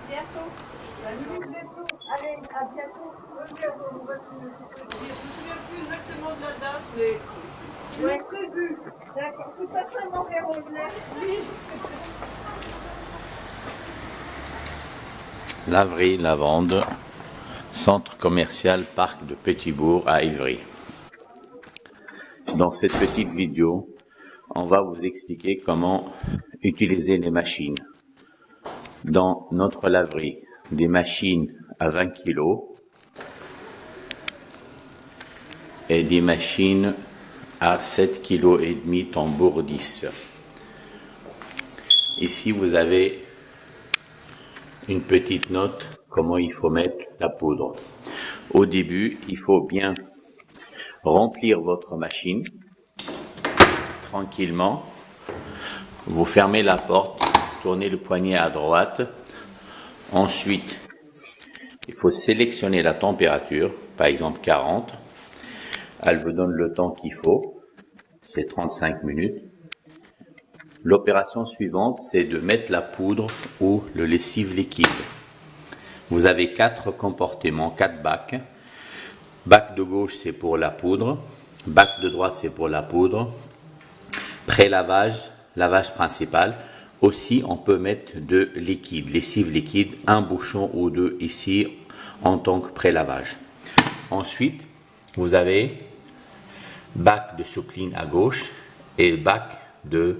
Bientôt. Salut. Bientôt. Allez, à bientôt. On va se dire. Je me souviens plus exactement de la date, mais je l'ai prévu. D'accord. De toute façon, ils m'enverront une lettre. Oui. Laverie Lavande, centre commercial Parc de Petit-Bourg à Ivry. Dans cette petite vidéo, on va vous expliquer comment utiliser les machines. Dans notre laverie, des machines à 20 kg et des machines à 7,5 kg tambour 10. Ici, vous avez une petite note comment il faut mettre la poudre. Au début, il faut bien remplir votre machine tranquillement. Vous fermez la porte, tournez le poignet à droite. Ensuite, il faut sélectionner la température, par exemple 40. Elle vous donne le temps qu'il faut, c'est 35 minutes. L'opération suivante, c'est de mettre la poudre ou le lessive liquide. Vous avez 4 compartiments, 4 bacs. Bac de gauche, c'est pour la poudre. Bac de droite, c'est pour la poudre. Pré-lavage, lavage principal. Aussi, on peut mettre de liquide, lessive liquide, un bouchon ou deux ici en tant que pré-lavage. Ensuite, vous avez bac de soupline à gauche et bac de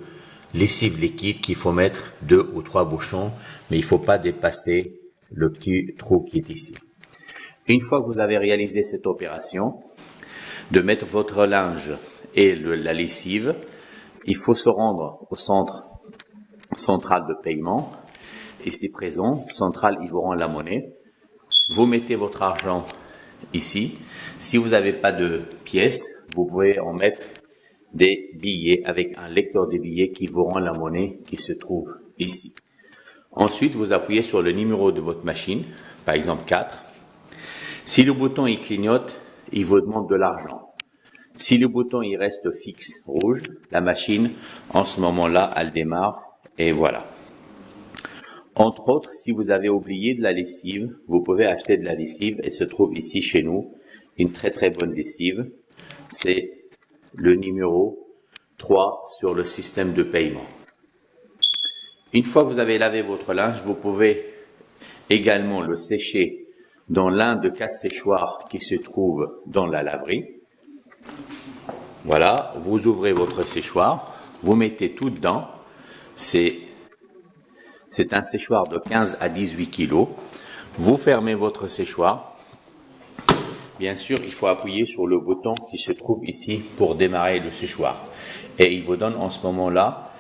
lessive liquide qu'il faut mettre 2 ou 3 bouchons, mais il ne faut pas dépasser le petit trou qui est ici. Une fois que vous avez réalisé cette opération, de mettre votre linge et la lessive, il faut se rendre au centre central de paiement. Ici présent, central, il vous rend la monnaie. Vous mettez votre argent ici. Si vous n'avez pas de pièces, vous pouvez en mettre des billets avec un lecteur de billets qui vous rend la monnaie qui se trouve ici. Ensuite, vous appuyez sur le numéro de votre machine, par exemple 4. Si le bouton il clignote, il vous demande de l'argent. Si le bouton il reste fixe rouge, la machine, en ce moment-là, elle démarre et voilà. Entre autres, si vous avez oublié de la lessive, vous pouvez acheter de la lessive et se trouve ici chez nous une très très bonne lessive. C'est le numéro 3 sur le système de paiement. Une fois que vous avez lavé votre linge, vous pouvez également le sécher dans l'un de 4 séchoirs qui se trouvent dans la laverie. Voilà, vous ouvrez votre séchoir, vous mettez tout dedans. C'est un séchoir de 15 à 18 kg. Vous fermez votre séchoir. Bien sûr, il faut appuyer sur le bouton qui se trouve ici pour démarrer le séchoir. Et il vous donne en ce moment-là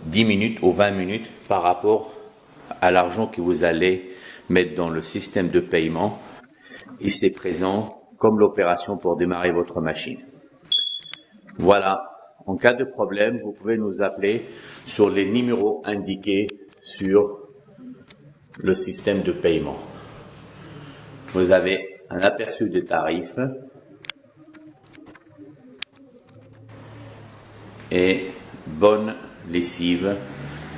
10 minutes ou 20 minutes par rapport à l'argent que vous allez mettre dans le système de paiement. Ici présent comme l'opération pour démarrer votre machine. Voilà. En cas de problème, vous pouvez nous appeler sur les numéros indiqués sur le système de paiement. Vous avez un aperçu des tarifs et bonne lessive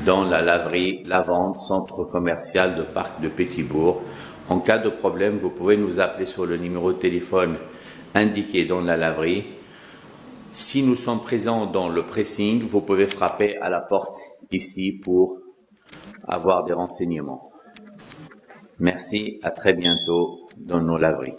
dans la laverie Lavande, centre commercial de Parc de Petit-Bourg. En cas de problème, vous pouvez nous appeler sur le numéro de téléphone indiqué dans la laverie. Si nous sommes présents dans le pressing, vous pouvez frapper à la porte ici pour avoir des renseignements. Merci, à très bientôt dans nos laveries.